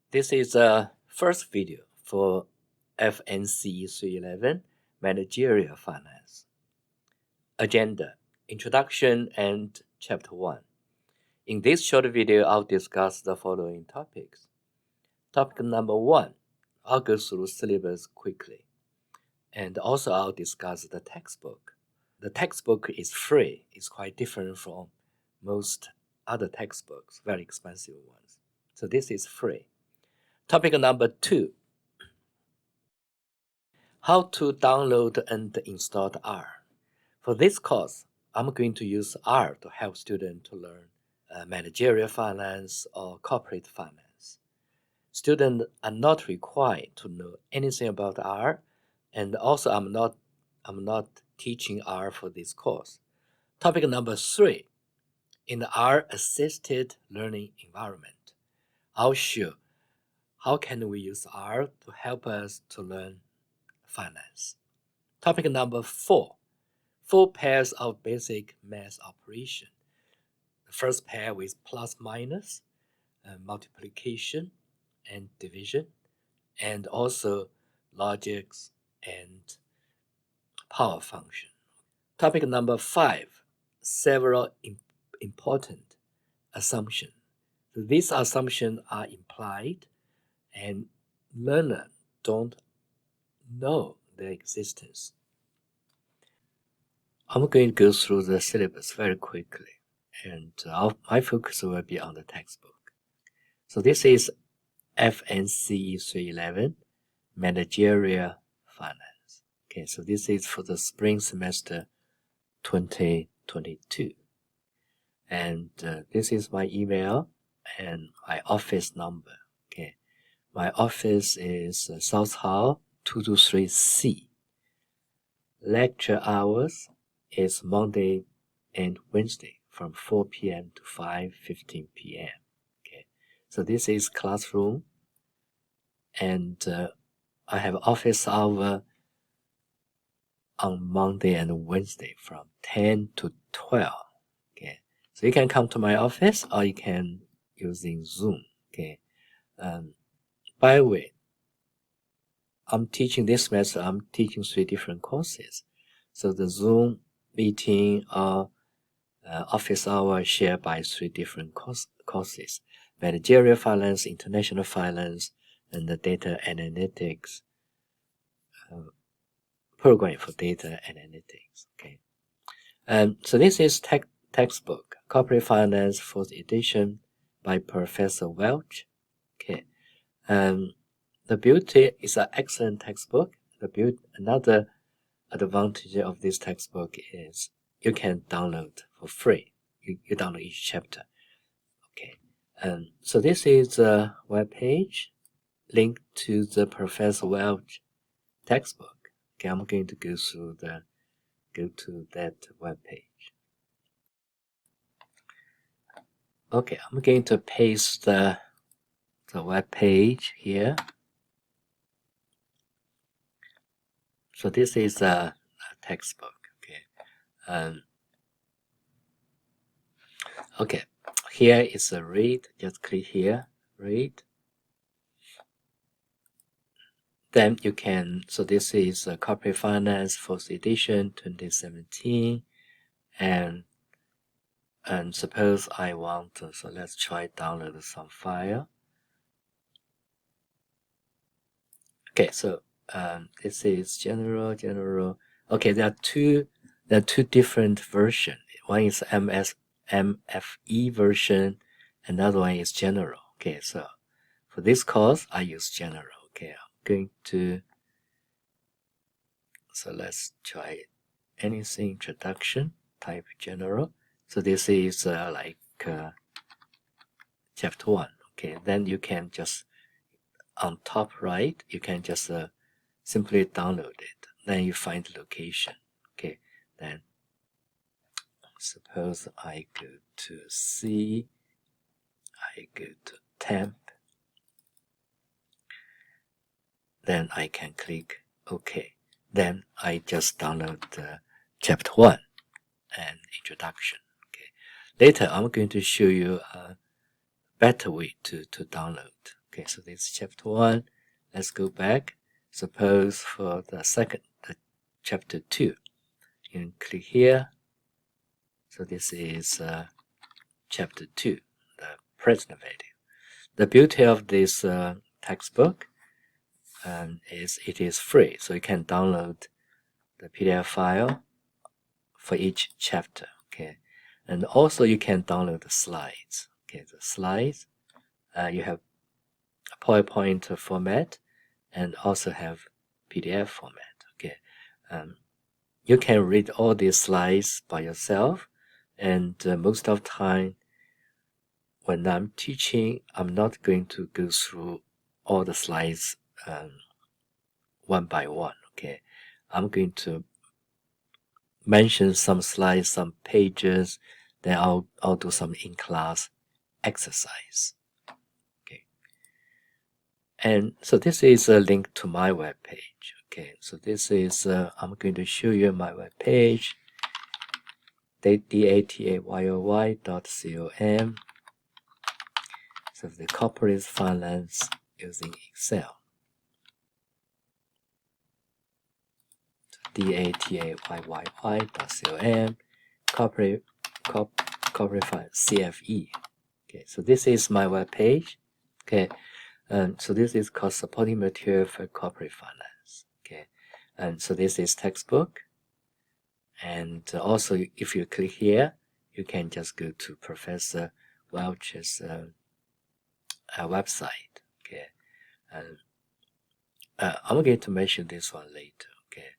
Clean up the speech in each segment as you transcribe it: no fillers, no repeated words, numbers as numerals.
This is the first video for FNCE311 Managerial Finance. Agenda, Introduction and Chapter 1. In this short video, I'll discuss the following topics. Topic number 1, I'll go through syllabus quickly. And also I'll discuss the textbook. The textbook is free. It's quite different from most other textbooks, very expensive ones. So this is free. Topic number 2, how to download and install R. For this course, I'm going to use R to help students to learn managerial finance or corporate finance. Students are not required to know anything about R, and also I'm not teaching R for this course. Topic number 3, in the R-assisted learning environment, I'll show how can we use R to help us to learn finance. Topic number 4, 4 pairs of basic math operation. The first pair with plus minus, multiplication and division, and also logics and power function. Topic number 5, several important assumptions. So these assumptions are implied and learners don't know their existence. I'm going to go through the syllabus very quickly, and my focus will be on the textbook. So this is FNCE311 Managerial Finance. Okay, so this is for the spring semester 2022. And this is my email and my office number. Okay, my office is South Hall 223C. Lecture hours is Monday and Wednesday from 4 p.m. to 5:15 p.m. Okay, so this is classroom, and I have office hour on Monday and Wednesday from 10 to 12. Okay, so you can come to my office or you can using Zoom. Okay, by the way, I'm teaching this semester. I'm teaching 3 different courses. So the Zoom meeting or office hour shared by 3 different courses: managerial finance, international finance, and the data analytics program for data analytics. Okay, so this is textbook Corporate Finance 4th edition by Professor Welch. Okay, the beauty is an excellent textbook. Another advantage of this textbook is you can download for free. You download each chapter. Okay, so this is a web page linked to the Professor Welch textbook. Okay, I'm going to go to that web page. Okay, I'm going to paste the web page here. So this is a textbook. Okay, okay, here is a read. Just click here, read. Then you can, so this is Corporate Finance 4th edition 2017, and suppose I want to, so let's try download some file. Okay, so this is general. Okay, there are two different versions. One is MFE version, another one is general. Okay, so for this course I use general. Okay, I'm going to, so let's try anything. Introduction, type general. So this is chapter 1. Okay, then you can just on top right, you can just simply download it. Then you find the location. Okay, then suppose I go to C, I go to temp, then I can click OK. Then I just download chapter 1 and introduction. Okay, later I'm going to show you a better way to download. Okay, so this is chapter 1. Let's go back. Suppose for the chapter 2, you can click here. So this is chapter 2, the present value. The beauty of this textbook is it is free, so you can download the PDF file for each chapter. Okay, and also you can download the slides. Okay, the slides you have a PowerPoint format and also have PDF format. Okay, you can read all these slides by yourself, and most of the time when I'm teaching, I'm not going to go through all the slides one by one. Okay, I'm going to mention some slides, some pages, then I'll do some in-class exercise. Okay, and so this is a link to my web page. Okay, so this is I'm going to show you my web page, datayoi.com. So the corporate finance using Excel. datayoi.com, corporate finance CFE. Okay, so this is my web page. Okay, and so this is called supporting material for corporate finance. Okay, and so this is textbook. And also, if you click here, you can just go to Professor Welch's website. Okay, and I'm going to mention this one later. Okay,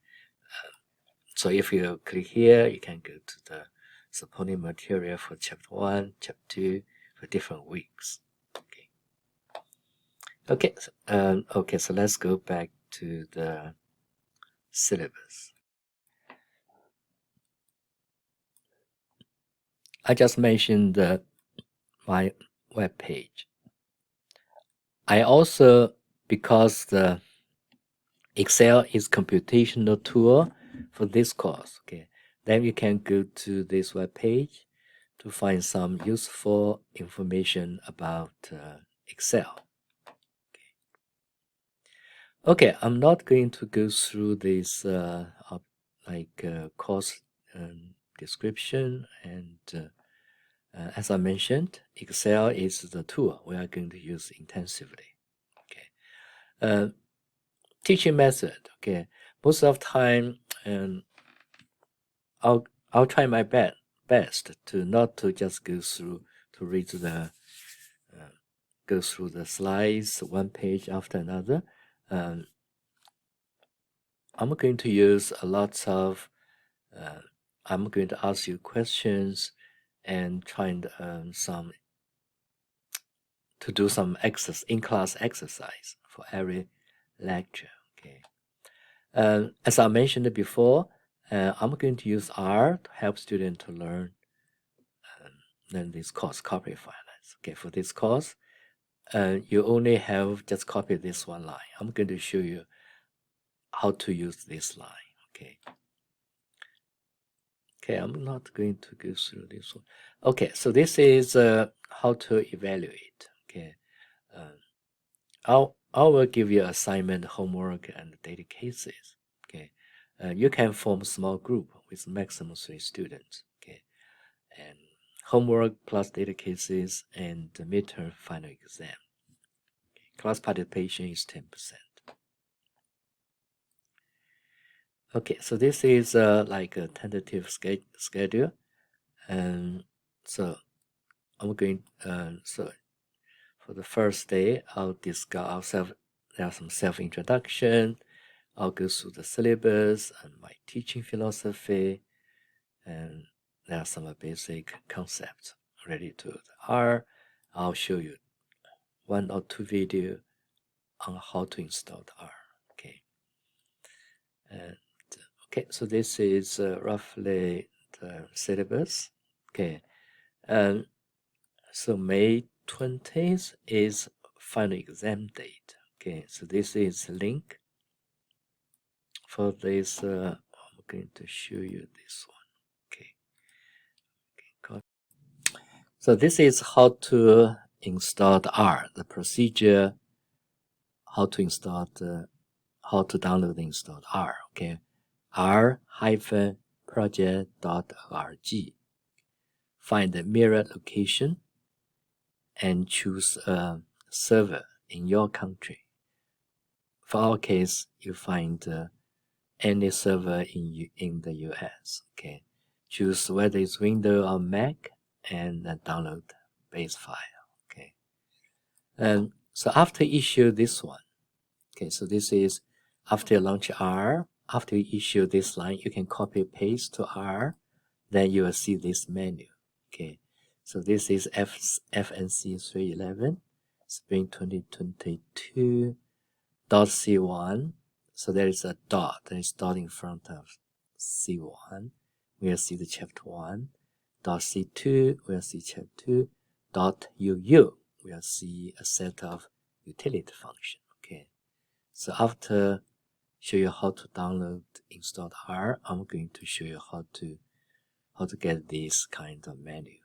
so if you click here, you can go to the supporting material for chapter 1, chapter 2 for different weeks. Okay, so let's go back to the syllabus. I just mentioned my web page. I also, because the Excel is computational tool for this course, okay, then you can go to this web page to find some useful information about Excel. Okay, I'm not going to go through this course description, and as I mentioned, Excel is the tool we are going to use intensively. Okay, teaching method. Okay, most of the time, I'll try my best to not to just go through to read the go through the slides one page after another. I'm going to use a lot of. I'm going to ask you questions and trying to do some in-class exercise for every lecture. Okay. As I mentioned before, I'm going to use R to help students to learn this course, corporate finance. Okay, for this course, you only have just copy this one line. I'm going to show you how to use this line. Okay. Okay, I'm not going to go through this one. Okay, so this is how to evaluate. Okay, I will give you assignment, homework, and data cases. Okay, you can form small group with maximum 3 students. Okay, and homework plus data cases and the midterm final exam. Okay. Class participation is 10%. Okay, so this is like a tentative schedule, and so I'm going. So for the first day, I'll discuss there's some self-introduction. I'll go through the syllabus and my teaching philosophy, and there are some basic concepts related to the R. I'll show you 1 or 2 videos on how to install the R. Okay, and okay, so this is roughly the syllabus. Okay, and so May 20th is final exam date. Okay, so this is the link for this. I'm going to show you this one. Okay, so this is how to install the R, the procedure how to download and install R. Okay, r-project.org. Find the mirror location and choose a server in your country. For our case, you find any server in the US. Okay, choose whether it's Windows or Mac and then download base file. Okay, and so after you issue this one, okay, so this is after you launch R. After you issue this line, you can copy paste to R. Then you will see this menu. Okay, so this is FNCE311 Spring 2022 .c1. So there is a dot. There is dot in front of C1. We'll see the chapter 1. .c2. We'll see chapter 2. .uu. We'll see a set of utility function. Okay. So after show you how to download installed R, I'm going to show you how to get this kind of menu.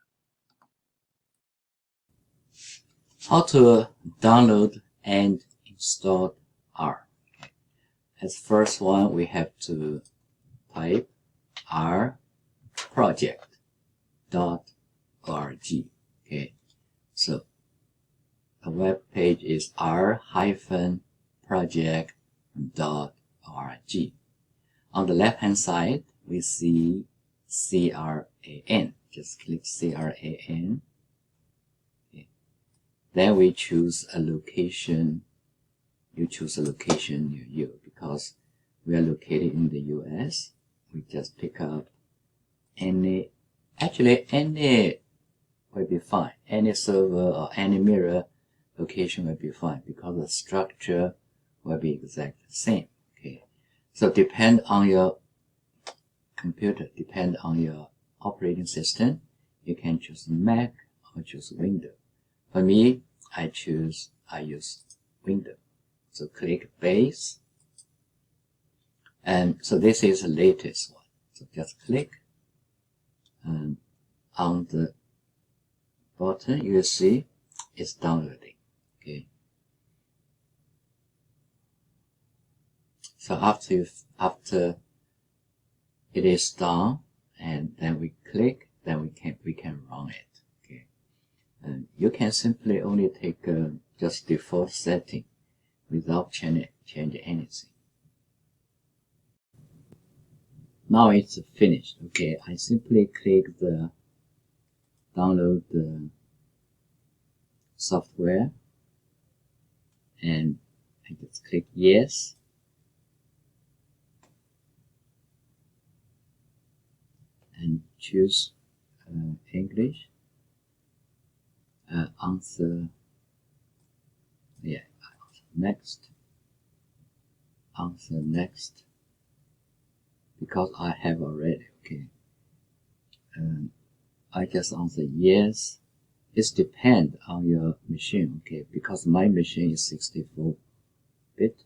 How to download and install R. Okay. As first one, we have to type rproject.org. Okay, so the web page is r-project.org. On the left hand side, we see CRAN. Just click CRAN. Okay. Then we choose a location. You choose a location near you because we are located in the US. We just pick up any will be fine. Any server or any mirror location will be fine because the structure will be exactly the same. Okay, so depend on your computer, depend on your operating system. You can choose Mac or choose Windows. For me, I use Windows. So click base. And so this is the latest one. So just click. And on the bottom, you will see it's downloading. Okay. So after it is done, and then we click, then we can run it. Okay. And you can simply only take just default setting without change anything. Now it's finished. Okay, I simply click the download the software and I just click yes. And choose English. Answer next. Answer next. Because I have already, okay. I just answer yes. It depends on your machine, okay. Because my machine is 64-bit.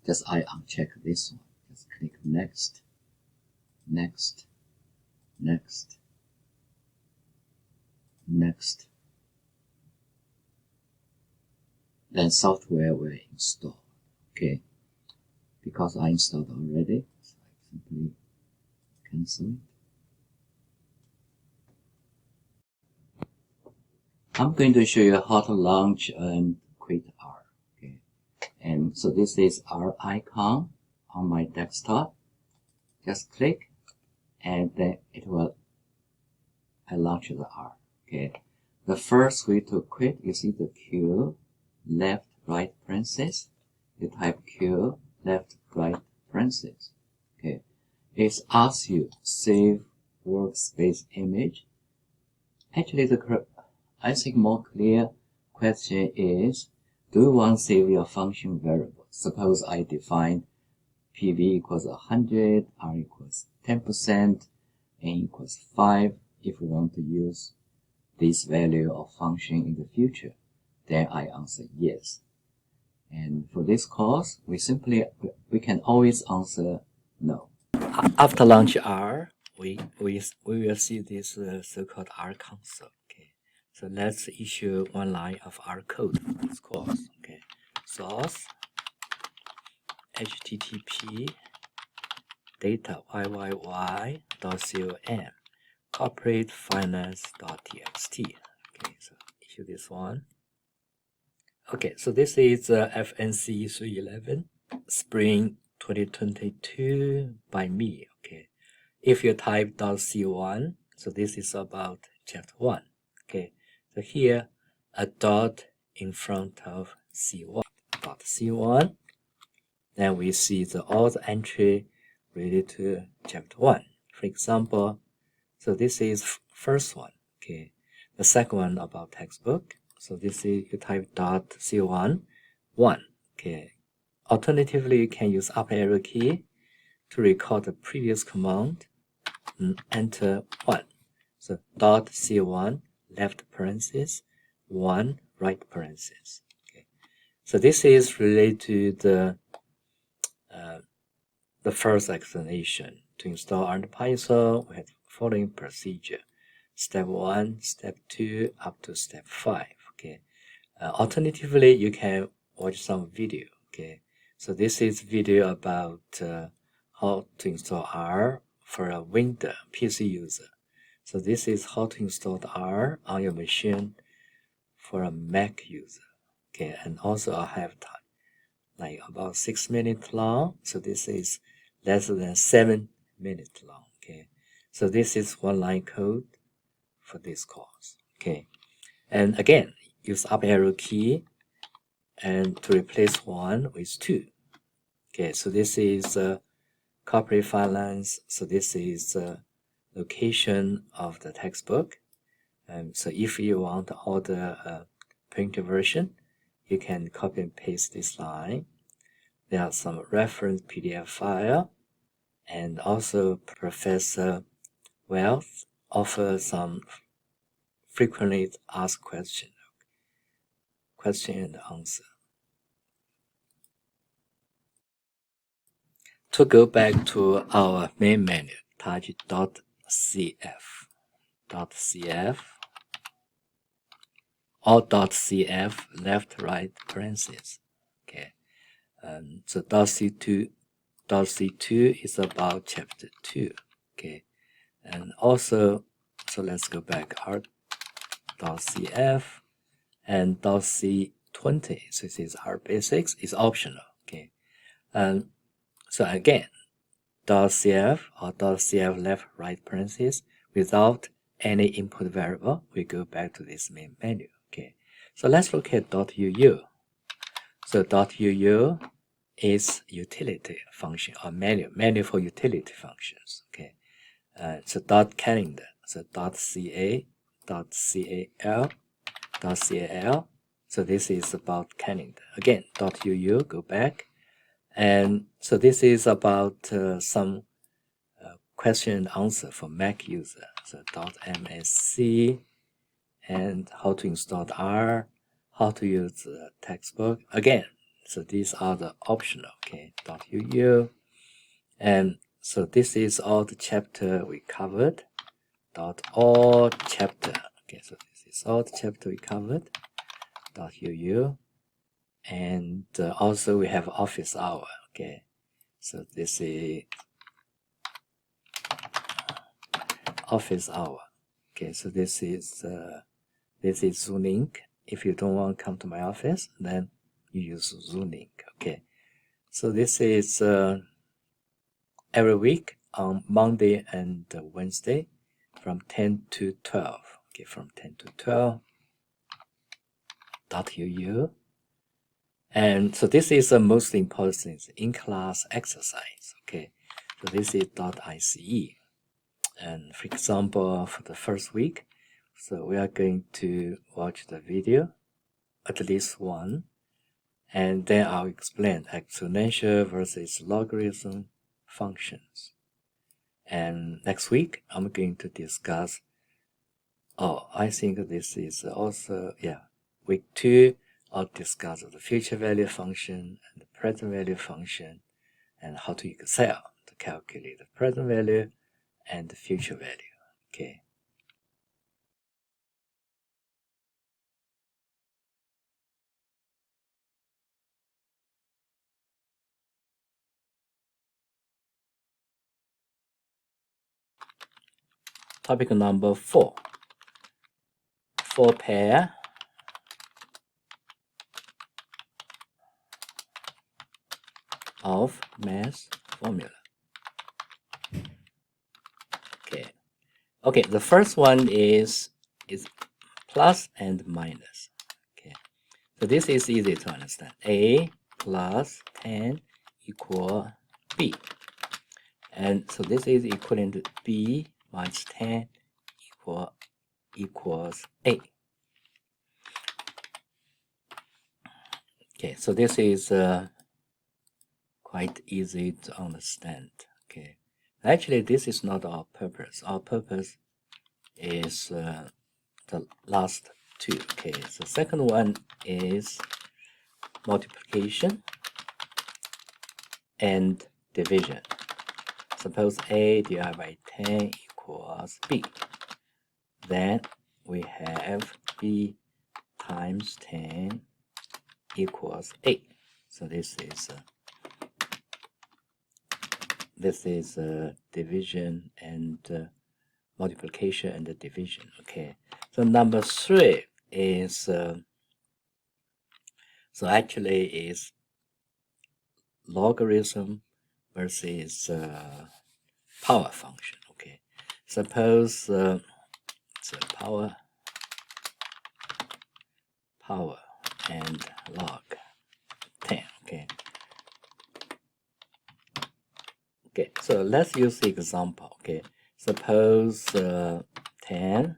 Just I uncheck this one. Just click next. Next. Next. Next. Then software will install. Okay. Because I installed already, so I simply cancel it. I'm going to show you how to launch and quit R. Okay. And so this is R icon on my desktop. Just click and then it will launch the R. Okay. The first way to quit, you see the Q, left, right, parentheses. You type Q, left, right, parentheses. Okay. It asks you save workspace image. Actually, I think more clear question is, do you want to save your function variable? Suppose I define PV equals 100, R equals 10%, N equals 5. If we want to use this value of function in the future, then I answer yes. And for this course, we can always answer no. After launch R, we will see this so-called R console. Okay, so let's issue one line of R code for this course. Okay, source http data yyyy.com corporatefinance.txt. Okay, so issue this one. Okay, so this is FNCE311 spring 2022 by me. Okay, if you type .c1, so this is about chapter 1. Okay, so here a dot in front of C1. .c1, then we see all the entry related to chapter 1. For example, so this is first one. Okay, the second one about textbook. So this is you type .c1 1. Okay, alternatively you can use up arrow key to record the previous command and enter 1. So .c1 left parenthesis 1 right parenthesis. Okay, so this is related to the first explanation. To install under Python, we have the following procedure: step 1, step 2, up to step 5. Okay. Alternatively, you can watch some video. Okay. So this is video about how to install R for a Windows PC user. So this is how to install R on your machine for a Mac user. Okay, and also I have time, like about 6 minutes long. So this is less than 7 minutes long. Okay, so this is one line code for this course. Okay, and again, use up arrow key and to replace 1 with 2. Okay, so this is corporate finance. So this is location of the textbook. So if you want to order printed version, you can copy and paste this line. There are some reference PDF file, and also Professor Wells offers some frequently asked question and answer. To go back to our main menu, touch .cf, or .cf left right parentheses. Okay, so .c2 is about chapter 2. Okay, and also, so let's go back, .cf and .c20. So this is our basics, is optional. Okay, and so again, .cf or .cf left right parentheses without any input variable, we go back to this main menu. Okay, so let's look at .uu. So .uu is utility function or menu for utility functions. Okay, so .calendar, so .ca, .cal. So this is about calendar. Again, .uu, go back. And so this is about some question and answer for Mac user. So .msc and how to install R, how to use the textbook. Again, so these are the optional. Okay, .uu. And so this is all the chapter we covered. .all chapter. Okay, so this is all the chapter we covered. .uu. And also we have office hour. Okay, so this is office hour. Okay, so this is Zoom link. If you don't want to come to my office, then you use Zoom link. Okay, so this is every week on Monday and Wednesday from 10 to 12. Okay, from 10 to 12. .uu. And so this is the most important thing, in-class exercise. Okay, so this is .ice. And for example, for the first week, so we are going to watch the video, at least one, and then I'll explain exponential versus logarithm functions. And next week, I'm going to discuss, I think this is also, week 2, I'll discuss the future value function and the present value function and how to use Excel to calculate the present value and the future value. Okay. topic number 4. 4 pair of math formula. Okay, the first one is plus and minus. Okay, so this is easy to understand. A plus 10 equal B. And so this is equivalent to B minus 10 equals A. Okay, so this is quite easy to understand. Okay, actually this is not our purpose. Our purpose is the last two. Okay, so second one is multiplication and division. Suppose A divided by 10 equals B. Then we have B times 10 equals 8. So this is division and multiplication and the division. Okay, so number 3 is so actually is logarithm versus power function. Okay, suppose so power and log 10. Okay, so let's use the example. Okay, suppose 10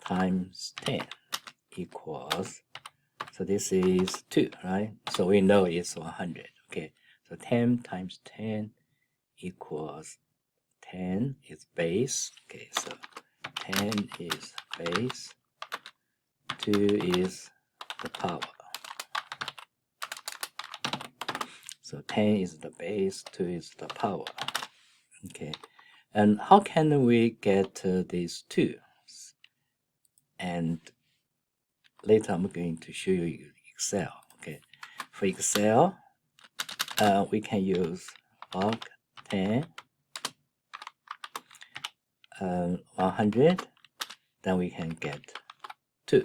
times 10 equals, so this is 2, right? So we know it's 100. Okay, so 10 times 10 equals 10 is base. Okay, so 10 is base, 2 is the power. So 10 is the base, 2 is the power. Okay, and how can we get these two? And later I'm going to show you Excel. Okay, for Excel, we can use log 10, 100, then we can get 2.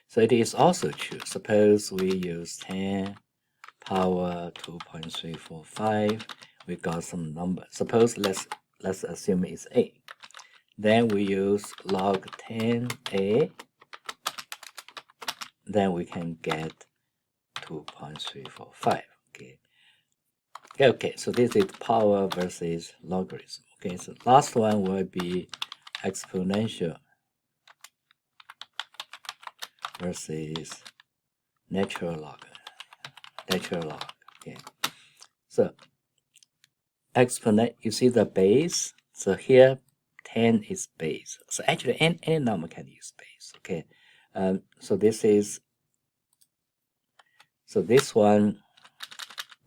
So it is also true. Suppose we use 10 power 2.345. We got some number. Suppose let's assume it's A. Then we use log 10A. Then we can get 2.345. Okay, so this is power versus logarithm. Okay, so last one will be exponential versus natural log. Okay, so exponent, you see the base. So here 10 is base. So actually any number can use base. Okay, so this one,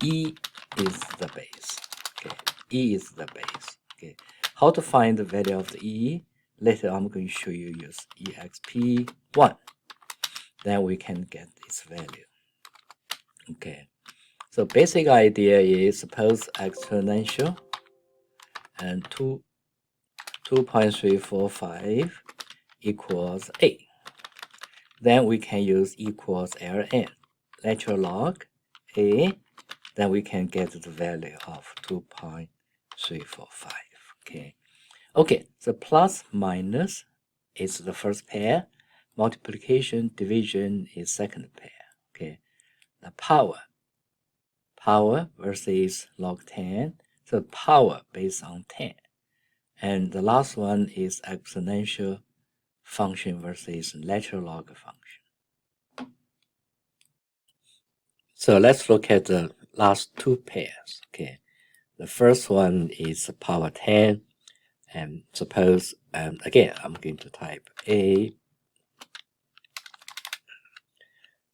E is the base. Okay, E is the base. Okay, how to find the value of the E? Later I'm going to show you use exp1. Then we can get its value. Okay, so basic idea is suppose exponential and 2.345 equals A. Then we can use equals ln, natural log A. Then we can get the value of 2.345. Okay, so plus minus is the first pair. Multiplication, division is second pair. Okay, the power versus log 10. So power based on 10. And the last one is exponential function versus natural log function. So let's look at the last two pairs. Okay, the first one is power 10. And suppose, again, I'm going to type A.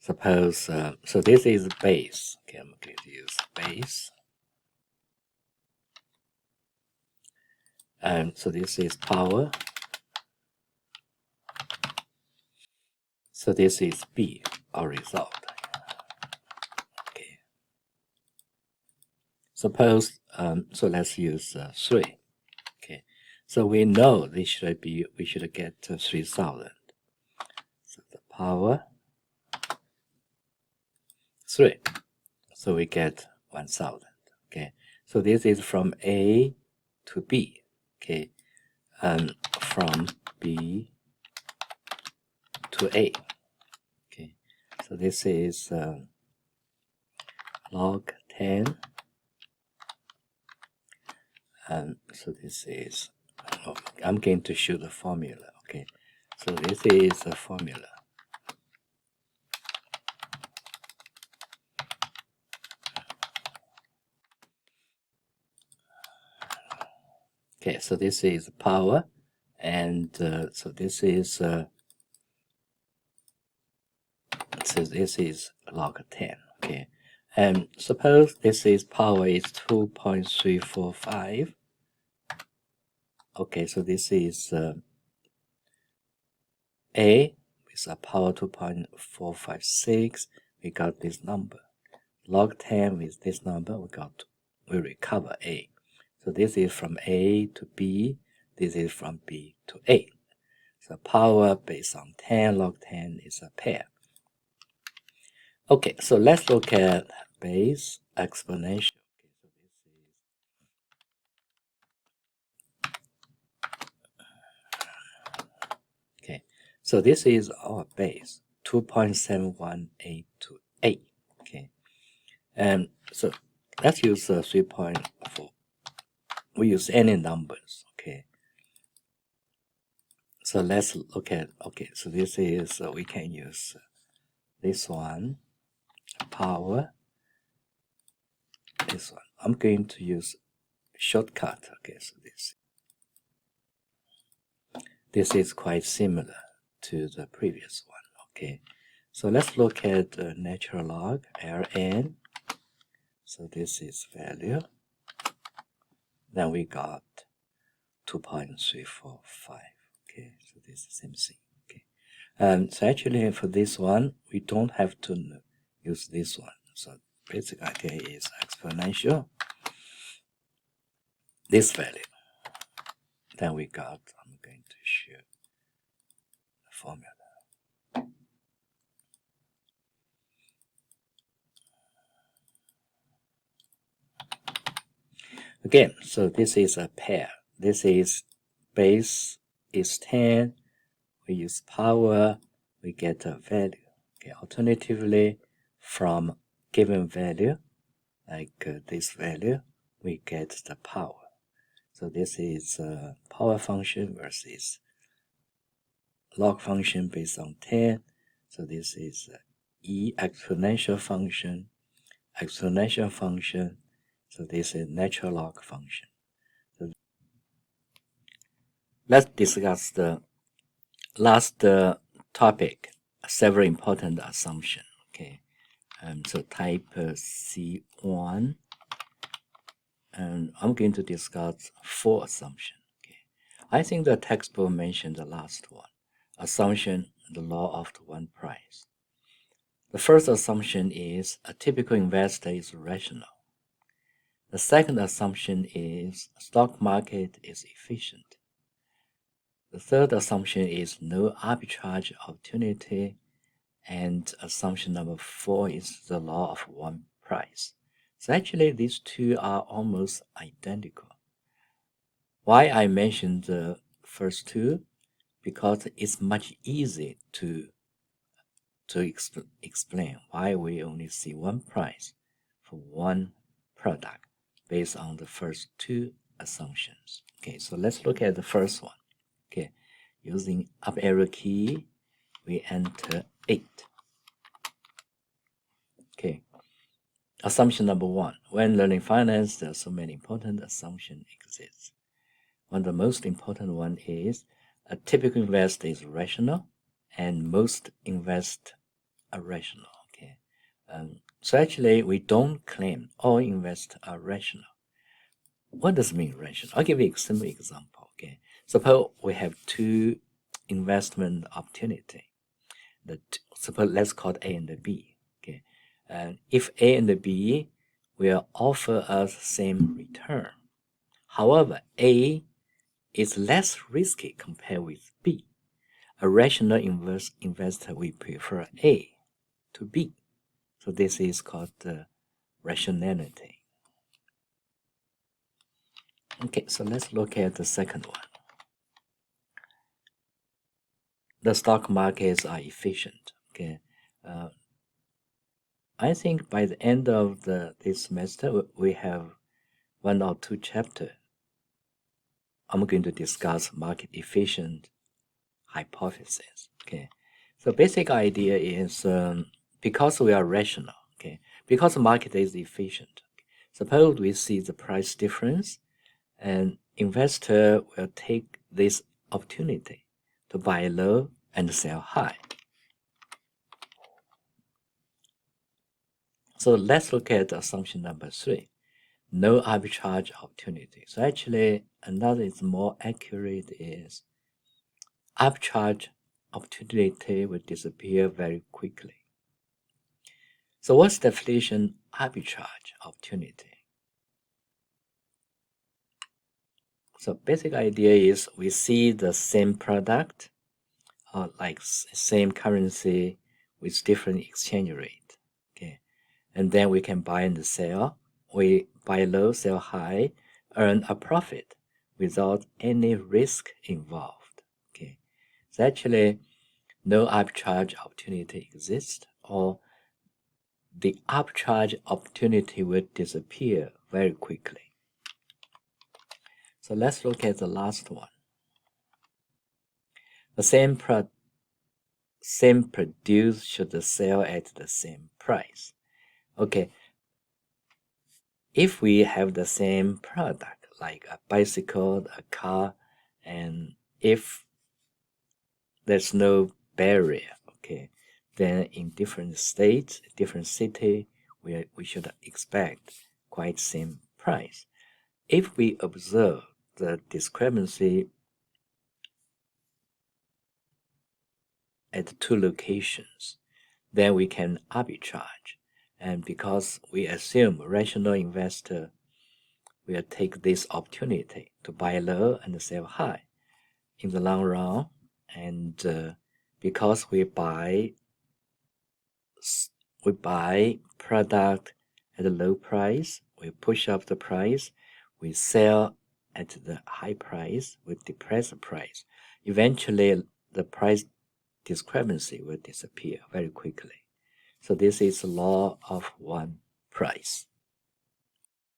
Suppose, so this is base. Okay, I'm going to use base. And so this is power. So this is B, our result. Okay. Suppose, so let's use 3. So we know we should get 3,000. So the power 3. So we get 1,000. Okay. So this is from A to B. Okay. And from B to A. Okay. So this is log 10. And so this is, I'm going to show the formula. Okay. So this is the formula. Okay, so this is power, and so this is log 10. Okay, and suppose this is power is 2.345. Okay, so this is A with a power 2.456. We got this number. Log 10 with this number, we recover A. So this is from A to B. This is from B to A. So power based on 10 log 10 is a pair. Okay, so let's look at base exponential. Okay, so this is our base, 2.71828. Okay, and so let's use 3.4. We use any numbers. Okay, so let's look at, okay, so this is, we can use this one, power, this one. I'm going to use shortcut. Okay, so this is quite similar to the previous one. Okay, so let's look at the natural log, Ln. So this is value. Then we got 2.345. Okay, so this is the same thing. Okay, so actually for this one, we don't have to use this one. So basic idea is exponential this value. Then we got, I'm going to show the formula. Again, so this is a pair. This is base is 10. We use power, we get a value. Okay, alternatively, from given value, like this value, we get the power. So this is a power function versus log function based on 10. So this is E exponential function. So this is natural log function. So let's discuss the last topic, several important assumptions. Okay, so type C1, and I'm going to discuss 4 assumptions. Okay, I think the textbook mentioned the last one, assumption, the law of the one price. The first assumption is a typical investor is rational. The second assumption is stock market is efficient. The third assumption is no arbitrage opportunity. And assumption number 4 is the law of one price. So actually these two are almost identical. Why I mentioned the first two? Because it's much easier to explain why we only see one price for one product based on the first two assumptions. Okay, so let's look at the first one. Okay, using up arrow key, we enter 8. Okay, assumption number 1. When learning finance, there are so many important assumptions exist. One of the most important one is a typical investor is rational, and most investors are rational. Okay, so actually we don't claim all investors are rational. What does it mean rational? I'll give you a simple example. Okay, suppose we have 2 investment opportunity. Suppose let's call it A and B. Okay, and if A and B will offer us same return, however, A is less risky compared with B. A rational investor will prefer A to B. So this is called rationality. Okay, so let's look at the second one. The stock markets are efficient. Okay, I think by the end of this semester we have 1 or 2 chapters. I'm going to discuss market efficient hypothesis. Okay, so basic idea is because we are rational. Okay, because the market is efficient. Suppose we see the price difference, and investor will take this opportunity to buy low and sell high. So let's look at assumption number 3. No arbitrage opportunity. So actually, another is more accurate is arbitrage opportunity will disappear very quickly. So what's deflation arbitrage opportunity? So basic idea is we see the same product, like same currency with different exchange rate. Okay, and then we can buy and sell. We buy low, sell high, earn a profit without any risk involved. Okay, so actually no arbitrage opportunity exists, or the arbitrage opportunity will disappear very quickly. So let's look at the last one. The same produce should sell at the same price. Okay, if we have the same product like a bicycle, a car, and if there's no barrier, okay, then in different states, different city, we should expect quite same price. If we observe the discrepancy at 2 locations, then we can arbitrage. And because we assume rational investor will take this opportunity to buy low and sell high in the long run, and because we buy product at a low price, we push up the price, we sell at the high price, we depress the price. Eventually, the price discrepancy will disappear very quickly. So this is the law of one price.